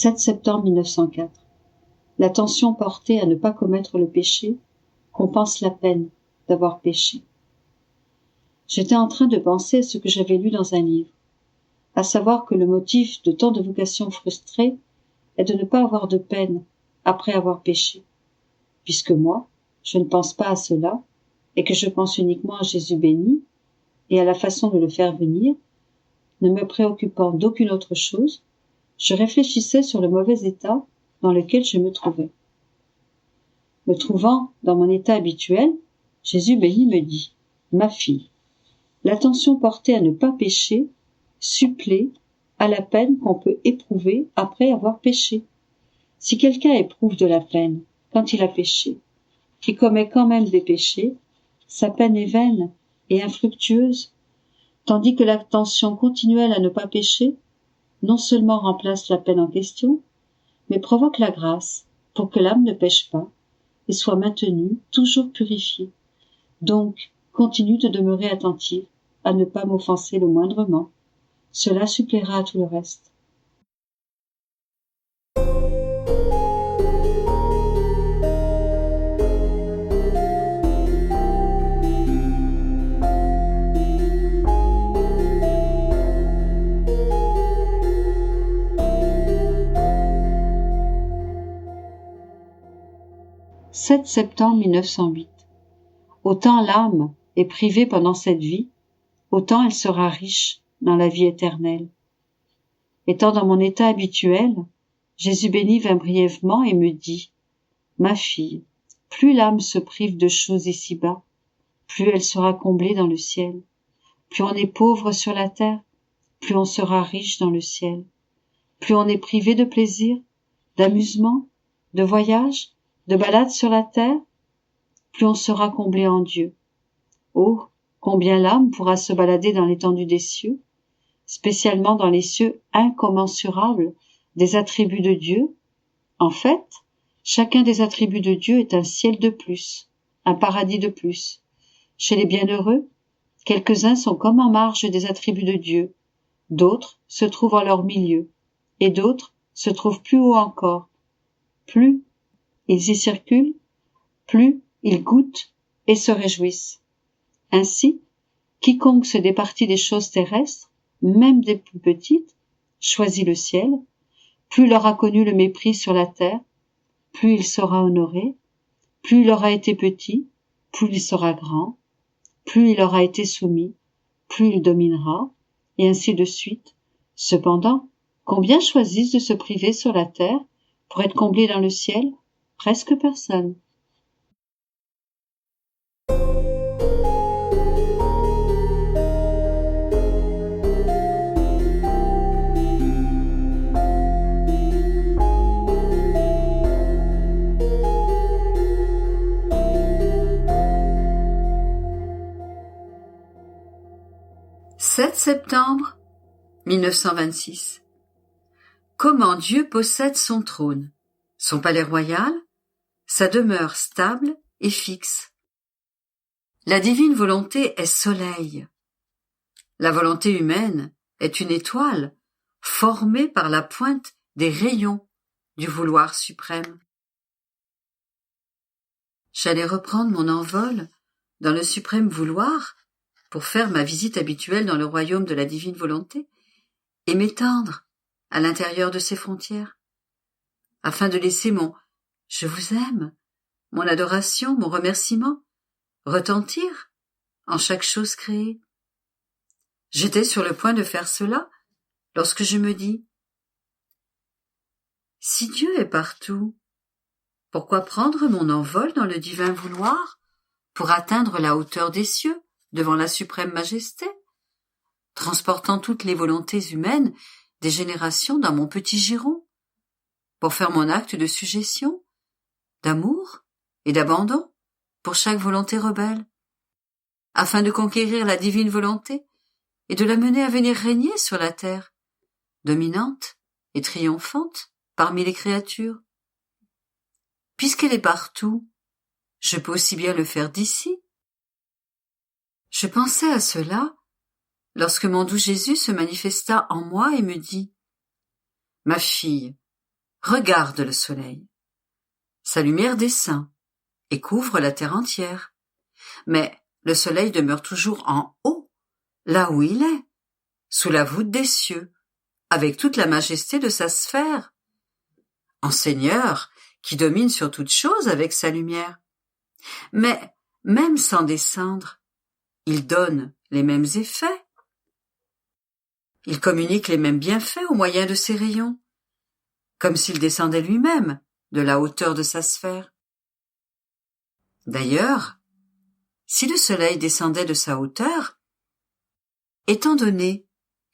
7 septembre 1904. L'attention portée à ne pas commettre le péché compense la peine d'avoir péché. J'étais en train de penser à ce que j'avais lu dans un livre, à savoir que le motif de tant de vocations frustrées est de ne pas avoir de peine après avoir péché. Puisque moi, je ne pense pas à cela, et que je pense uniquement à Jésus béni et à la façon de le faire venir, ne me préoccupant d'aucune autre chose, je réfléchissais sur le mauvais état dans lequel je me trouvais. Me trouvant dans mon état habituel, Jésus béni me dit « Ma fille, l'attention portée à ne pas pécher supplée à la peine qu'on peut éprouver après avoir péché. Si quelqu'un éprouve de la peine quand il a péché, qui commet quand même des péchés, sa peine est vaine et infructueuse, tandis que l'attention continuelle à ne pas pécher non seulement remplace la peine en question, mais provoque la grâce pour que l'âme ne pêche pas et soit maintenue toujours purifiée. Donc, continue de demeurer attentive à ne pas m'offenser le moindrement. Cela suppléera à tout le reste. « 7 septembre 1908. Autant l'âme est privée pendant cette vie, autant elle sera riche dans la vie éternelle. Étant dans mon état habituel, Jésus béni vint brièvement et me dit « Ma fille, plus l'âme se prive de choses ici-bas, plus elle sera comblée dans le ciel. Plus on est pauvre sur la terre, plus on sera riche dans le ciel. Plus on est privé de plaisir, d'amusement, de voyage, de balades sur la terre, plus on sera comblé en Dieu. Oh, combien l'âme pourra se balader dans l'étendue des cieux, spécialement dans les cieux incommensurables des attributs de Dieu. En fait, chacun des attributs de Dieu est un ciel de plus, un paradis de plus. Chez les bienheureux, quelques-uns sont comme en marge des attributs de Dieu, d'autres se trouvent en leur milieu, et d'autres se trouvent plus haut encore. Plus ils y circulent, plus ils goûtent et se réjouissent. Ainsi, quiconque se départit des choses terrestres, même des plus petites, choisit le ciel. Plus il aura connu le mépris sur la terre, plus il sera honoré. Plus il aura été petit, plus il sera grand. Plus il aura été soumis, plus il dominera, et ainsi de suite. Cependant, combien choisissent de se priver sur la terre pour être comblés dans le ciel? Presque personne. « 7 septembre 1926. Comment Dieu possède son trône, son palais royal, sa demeure stable et fixe. La divine volonté est soleil. La volonté humaine est une étoile formée par la pointe des rayons du vouloir suprême. J'allais reprendre mon envol dans le suprême vouloir pour faire ma visite habituelle dans le royaume de la divine volonté et m'étendre à l'intérieur de ses frontières, afin de laisser mon « je vous aime », mon adoration, mon remerciement, retentir en chaque chose créée. J'étais sur le point de faire cela lorsque je me dis « Si Dieu est partout, pourquoi prendre mon envol dans le divin vouloir pour atteindre la hauteur des cieux devant la suprême majesté, transportant toutes les volontés humaines des générations dans mon petit giron, pour faire mon acte de sujétion, d'amour et d'abandon pour chaque volonté rebelle, afin de conquérir la divine volonté et de la mener à venir régner sur la terre, dominante et triomphante parmi les créatures. Puisqu'elle est partout, je peux aussi bien le faire d'ici. Je pensais à cela lorsque mon doux Jésus se manifesta en moi et me dit « Ma fille, Regarde le soleil. Sa lumière descend et couvre la terre entière. Mais le soleil demeure toujours en haut, là où il est, sous la voûte des cieux, avec toute la majesté de sa sphère, en Seigneur qui domine sur toute chose avec sa lumière. Mais même sans descendre, il donne les mêmes effets. Il communique les mêmes bienfaits au moyen de ses rayons, comme s'il descendait lui-même de la hauteur de sa sphère. D'ailleurs, si le soleil descendait de sa hauteur, étant donné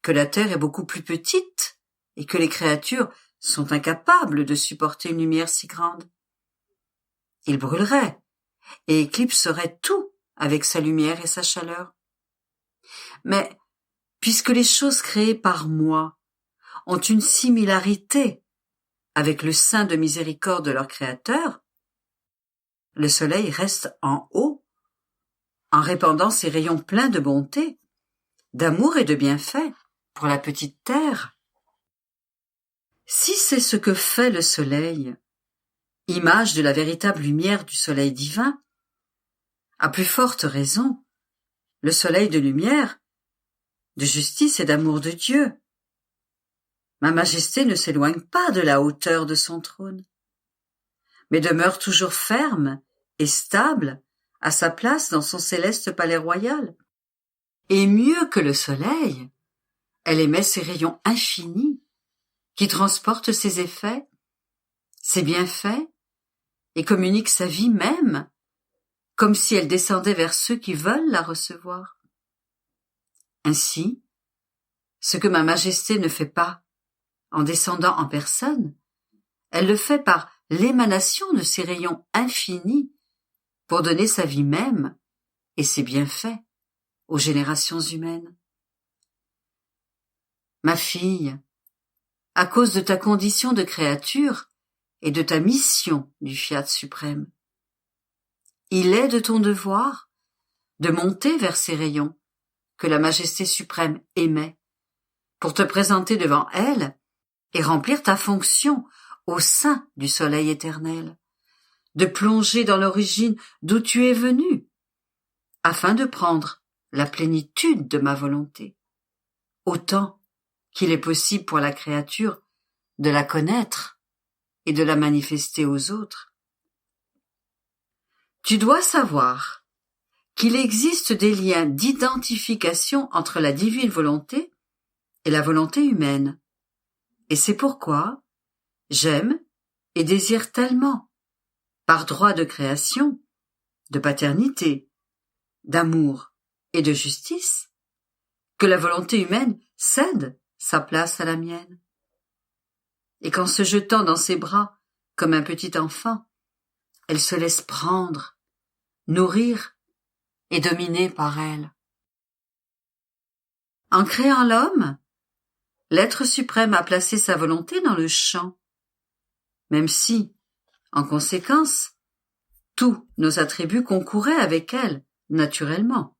que la Terre est beaucoup plus petite et que les créatures sont incapables de supporter une lumière si grande, il brûlerait et éclipserait tout avec sa lumière et sa chaleur. Mais puisque les choses créées par moi ont une similarité avec le sein de miséricorde de leur Créateur, le soleil reste en haut, en répandant ses rayons pleins de bonté, d'amour et de bienfaits pour la petite terre. Si c'est ce que fait le soleil, image de la véritable lumière du soleil divin, à plus forte raison, le soleil de lumière, de justice et d'amour de Dieu. Ma majesté ne s'éloigne pas de la hauteur de son trône, mais demeure toujours ferme et stable à sa place dans son céleste palais royal. Et mieux que le soleil, elle émet ses rayons infinis qui transportent ses effets, ses bienfaits et communique sa vie même, comme si elle descendait vers ceux qui veulent la recevoir. Ainsi, ce que ma majesté ne fait pas en descendant en personne, elle le fait par l'émanation de ses rayons infinis pour donner sa vie même et ses bienfaits aux générations humaines. Ma fille, à cause de ta condition de créature et de ta mission du Fiat suprême, il est de ton devoir de monter vers ces rayons que la majesté suprême émet pour te présenter devant elle et remplir ta fonction au sein du soleil éternel, de plonger dans l'origine d'où tu es venu, afin de prendre la plénitude de ma volonté, autant qu'il est possible pour la créature de la connaître et de la manifester aux autres. Tu dois savoir qu'il existe des liens d'identification entre la divine volonté et la volonté humaine, et c'est pourquoi j'aime et désire tellement, par droit de création, de paternité, d'amour et de justice, que la volonté humaine cède sa place à la mienne, et qu'en se jetant dans ses bras comme un petit enfant, elle se laisse prendre, nourrir et dominer par elle. En créant l'homme, l'être suprême a placé sa volonté dans le champ, même si, en conséquence, tous nos attributs concouraient avec elle, naturellement.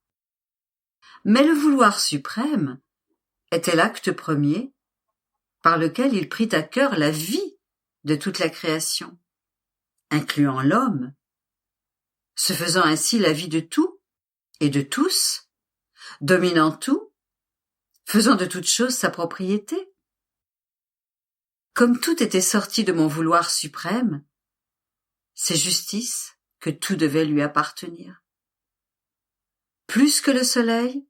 Mais le vouloir suprême était l'acte premier par lequel il prit à cœur la vie de toute la création, incluant l'homme, se faisant ainsi la vie de tout et de tous, dominant tout, faisant de toute chose sa propriété. Comme tout était sorti de mon vouloir suprême, c'est justice que tout devait lui appartenir. Plus que le soleil,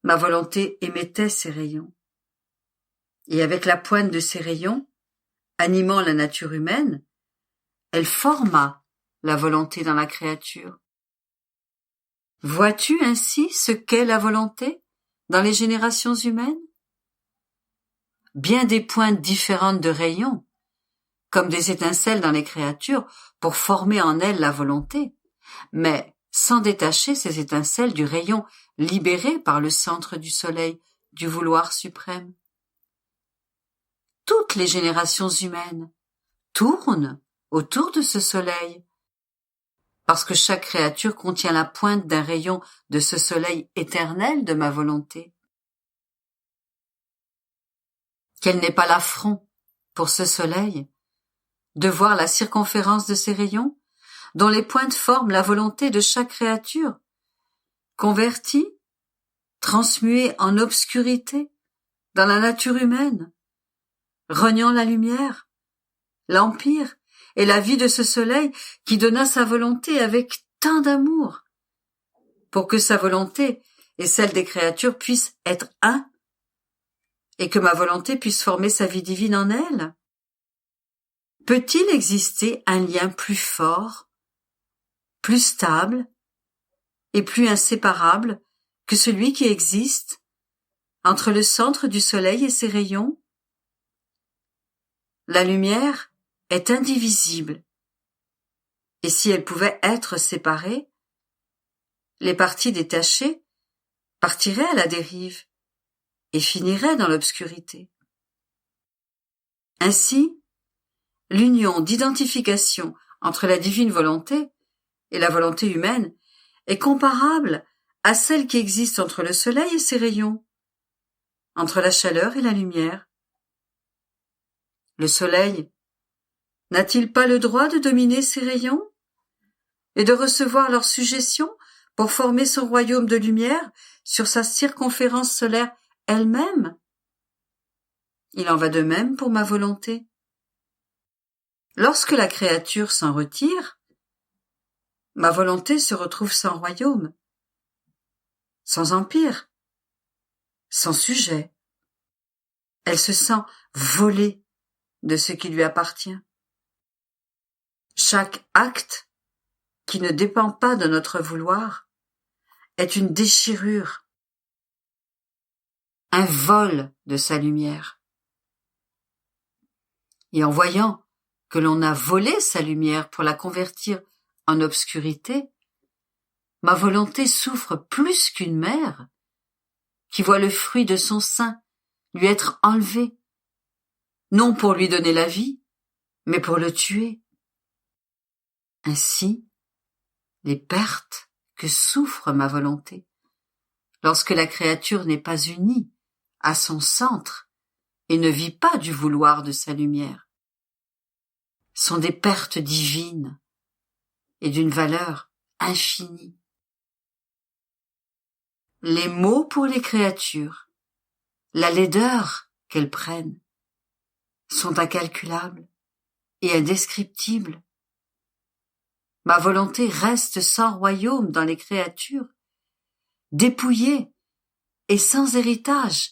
ma volonté émettait ses rayons. Et avec la pointe de ses rayons, animant la nature humaine, elle forma la volonté dans la créature. Vois-tu ainsi ce qu'est la volonté dans les générations humaines? Bien des pointes différentes de rayons, comme des étincelles dans les créatures, pour former en elles la volonté, mais sans détacher ces étincelles du rayon libéré par le centre du soleil du vouloir suprême. Toutes les générations humaines tournent autour de ce soleil, parce que chaque créature contient la pointe d'un rayon de ce soleil éternel de ma volonté. Qu'elle n'ait pas l'affront pour ce soleil, de voir la circonférence de ses rayons, dont les pointes forment la volonté de chaque créature, convertie, transmuée en obscurité dans la nature humaine, reniant la lumière, l'empire et la vie de ce soleil qui donna sa volonté avec tant d'amour, pour que sa volonté et celle des créatures puissent être un, et que ma volonté puisse former sa vie divine en elle? Peut-il exister un lien plus fort, plus stable et plus inséparable que celui qui existe entre le centre du soleil et ses rayons? La lumière est indivisible, et si elle pouvait être séparée, les parties détachées partiraient à la dérive et finiraient dans l'obscurité. Ainsi, l'union d'identification entre la divine volonté et la volonté humaine est comparable à celle qui existe entre le soleil et ses rayons, entre la chaleur et la lumière. Le soleil n'a-t-il pas le droit de dominer ses rayons et de recevoir leur suggestion pour former son royaume de lumière sur sa circonférence solaire elle-même? Il en va de même pour ma volonté. Lorsque la créature s'en retire, ma volonté se retrouve sans royaume, sans empire, sans sujet. Elle se sent volée de ce qui lui appartient. Chaque acte qui ne dépend pas de notre vouloir est une déchirure, un vol de sa lumière. Et en voyant que l'on a volé sa lumière pour la convertir en obscurité, ma volonté souffre plus qu'une mère qui voit le fruit de son sein lui être enlevé, non pour lui donner la vie, mais pour le tuer. Ainsi, les pertes que souffre ma volonté, lorsque la créature n'est pas unie à son centre et ne vit pas du vouloir de sa lumière, sont des pertes divines et d'une valeur infinie. Les maux pour les créatures, la laideur qu'elles prennent, sont incalculables et indescriptibles. Ma volonté reste sans royaume dans les créatures, dépouillée et sans héritage,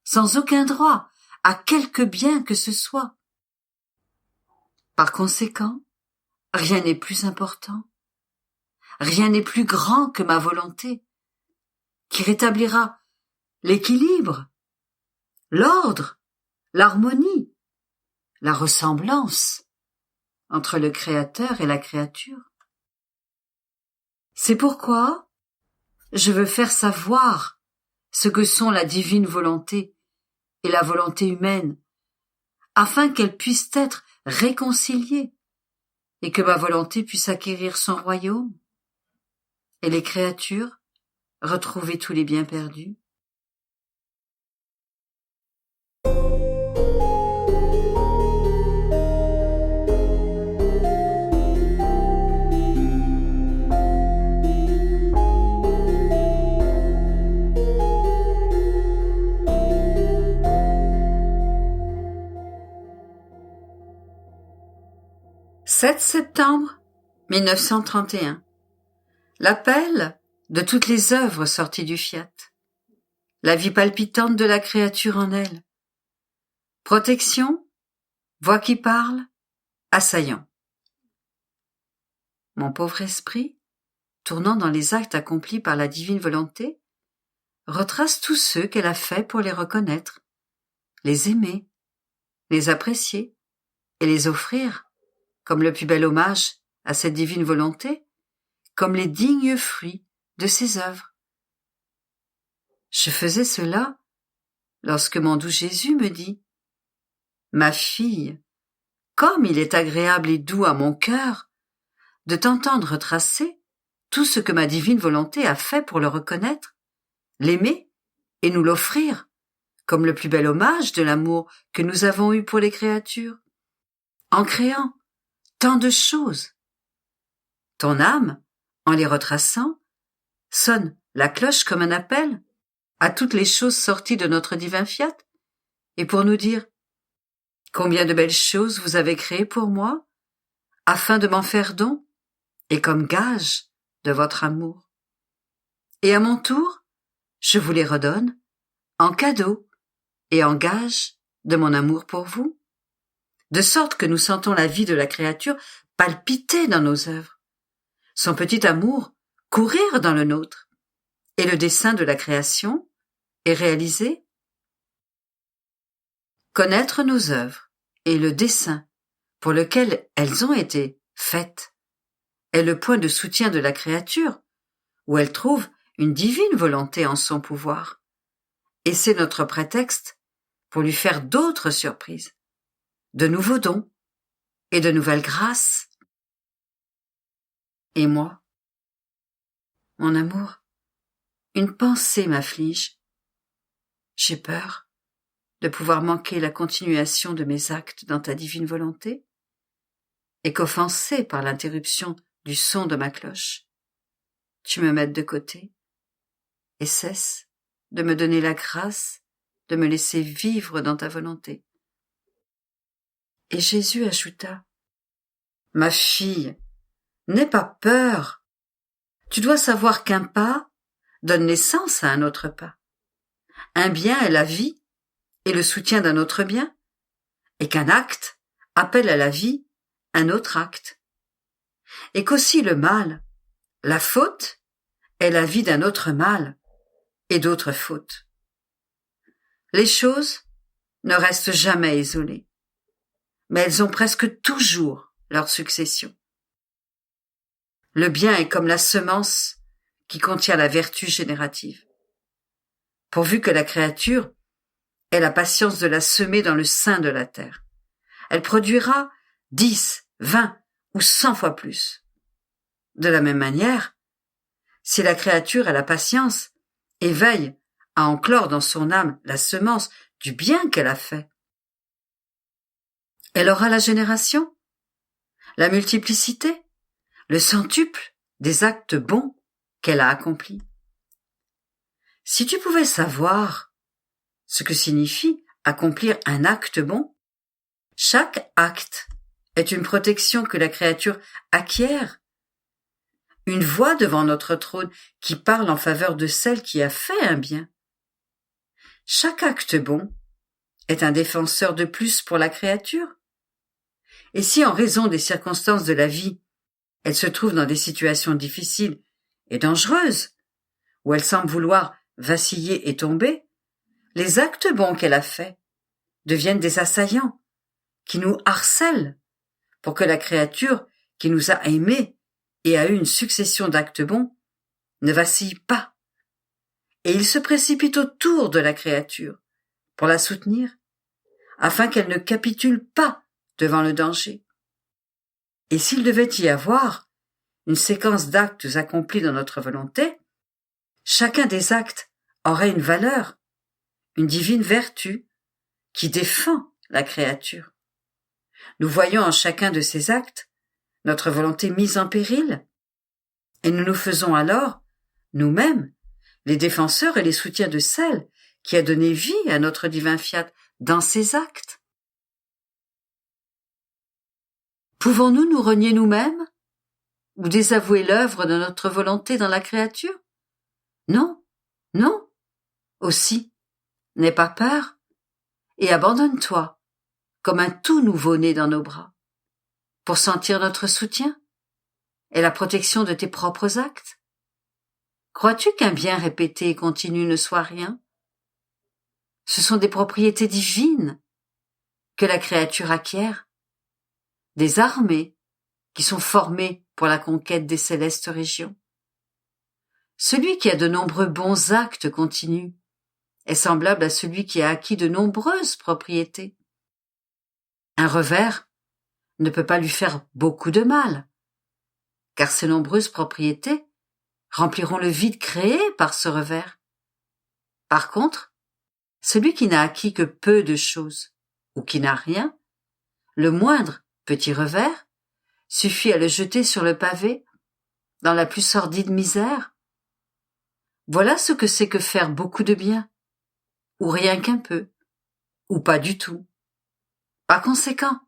sans aucun droit à quelque bien que ce soit. Par conséquent, rien n'est plus important, rien n'est plus grand que ma volonté, qui rétablira l'équilibre, l'ordre, l'harmonie, la ressemblance entre le Créateur et la créature. C'est pourquoi je veux faire savoir ce que sont la divine volonté et la volonté humaine, afin qu'elles puissent être réconciliées et que ma volonté puisse acquérir son royaume et les créatures retrouver tous les biens perdus. « 7 septembre 1931. L'appel de toutes les œuvres sorties du fiat. La vie palpitante de la créature en elle. Protection, voix qui parle, assaillant. Mon pauvre esprit, tournant dans les actes accomplis par la divine volonté, retrace tous ceux qu'elle a faits pour les reconnaître, les aimer, les apprécier et les offrir comme le plus bel hommage à cette divine volonté, comme les dignes fruits de ses œuvres. Je faisais cela lorsque mon doux Jésus me dit « Ma fille, comme il est agréable et doux à mon cœur de t'entendre retracer tout ce que ma divine volonté a fait pour le reconnaître, l'aimer et nous l'offrir comme le plus bel hommage de l'amour que nous avons eu pour les créatures, en créant tant de choses. Ton âme, en les retraçant, sonne la cloche comme un appel à toutes les choses sorties de notre divin fiat, et pour nous dire « Combien de belles choses vous avez créées pour moi, afin de m'en faire don, et comme gage de votre amour. Et à mon tour, je vous les redonne, en cadeau et en gage de mon amour pour vous, de sorte que nous sentons la vie de la créature palpiter dans nos œuvres, son petit amour courir dans le nôtre, et le dessein de la création est réalisé. Connaître nos œuvres et le dessein pour lequel elles ont été faites est le point de soutien de la créature, où elle trouve une divine volonté en son pouvoir, et c'est notre prétexte pour lui faire d'autres surprises, de nouveaux dons et de nouvelles grâces. Et moi, mon amour, une pensée m'afflige. J'ai peur de pouvoir manquer la continuation de mes actes dans ta divine volonté, et qu'offensé par l'interruption du son de ma cloche, tu me mettes de côté et cesse de me donner la grâce de me laisser vivre dans ta volonté. Et Jésus ajouta, « Ma fille, n'aie pas peur. Tu dois savoir qu'un pas donne naissance à un autre pas. Un bien est la vie et le soutien d'un autre bien, et qu'un acte appelle à la vie un autre acte. Et qu'aussi le mal, la faute, est la vie d'un autre mal et d'autres fautes. Les choses ne restent jamais isolées, mais elles ont presque toujours leur succession. Le bien est comme la semence qui contient la vertu générative. Pourvu que la créature ait la patience de la semer dans le sein de la terre, elle produira 10, 20 ou 100 fois plus. De la même manière, si la créature a la patience et veille à enclore dans son âme la semence du bien qu'elle a fait, elle aura la génération, la multiplicité, le centuple des actes bons qu'elle a accomplis. Si tu pouvais savoir ce que signifie accomplir un acte bon, chaque acte est une protection que la créature acquiert, une voix devant notre trône qui parle en faveur de celle qui a fait un bien. Chaque acte bon est un défenseur de plus pour la créature. Et si en raison des circonstances de la vie, elle se trouve dans des situations difficiles et dangereuses, où elle semble vouloir vaciller et tomber, les actes bons qu'elle a faits deviennent des assaillants qui nous harcèlent pour que la créature qui nous a aimés et a eu une succession d'actes bons ne vacille pas. Et il se précipite autour de la créature pour la soutenir, afin qu'elle ne capitule pas devant le danger. Et s'il devait y avoir une séquence d'actes accomplis dans notre volonté, chacun des actes aurait une valeur, une divine vertu qui défend la créature. Nous voyons en chacun de ces actes notre volonté mise en péril, et nous nous faisons alors, nous-mêmes, les défenseurs et les soutiens de celle qui a donné vie à notre divin fiat dans ces actes. Pouvons-nous nous renier nous-mêmes ou désavouer l'œuvre de notre volonté dans la créature? Non, non. Aussi, n'aie pas peur et abandonne-toi comme un tout nouveau-né dans nos bras pour sentir notre soutien et la protection de tes propres actes. Crois-tu qu'un bien répété et continu ne soit rien? Ce sont des propriétés divines que la créature acquiert, des armées qui sont formées pour la conquête des célestes régions. Celui qui a de nombreux bons actes continus est semblable à celui qui a acquis de nombreuses propriétés. Un revers ne peut pas lui faire beaucoup de mal, car ces nombreuses propriétés rempliront le vide créé par ce revers. Par contre, Celui qui n'a acquis que peu de choses, ou qui n'a rien, le moindre petit revers, suffit à le jeter sur le pavé, dans la plus sordide misère. Voilà ce que c'est que faire beaucoup de bien, ou rien qu'un peu, ou pas du tout. Par conséquent,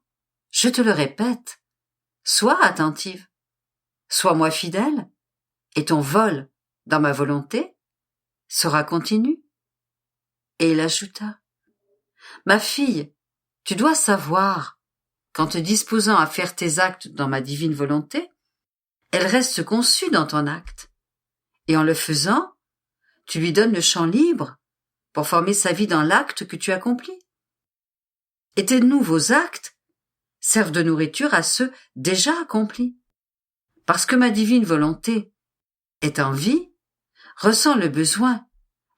je te le répète, sois attentive, sois-moi fidèle, et ton vol dans ma volonté sera continu. Et il ajouta, ma fille, tu dois savoir qu'en te disposant à faire tes actes dans ma divine volonté, elle reste conçue dans ton acte, et en le faisant, tu lui donnes le champ libre pour former sa vie dans l'acte que tu accomplis. Et tes nouveaux actes servent de nourriture à ceux déjà accomplis. Parce que ma divine volonté est en vie, ressent le besoin,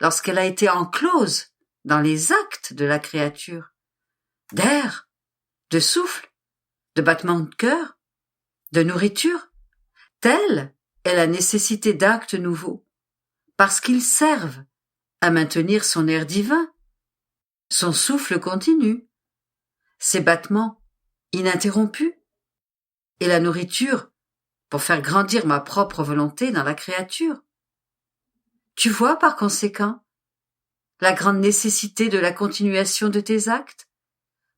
lorsqu'elle a été enclose dans les actes de la créature, d'air, de souffle, de battement de cœur, de nourriture, telle est la nécessité d'actes nouveaux, parce qu'ils servent à maintenir son air divin, son souffle continu, ses battements ininterrompus, et la nourriture pour faire grandir ma propre volonté dans la créature. Tu vois par conséquent la grande nécessité de la continuation de tes actes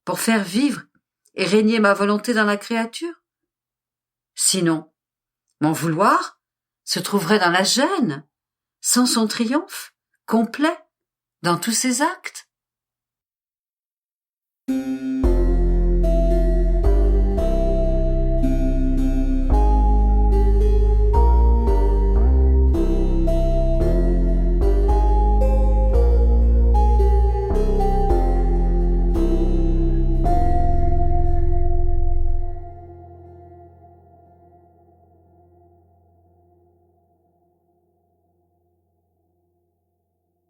pour faire vivre et régner ma volonté dans la créature? Sinon, mon vouloir se trouverait dans la gêne, sans son triomphe complet dans tous ses actes.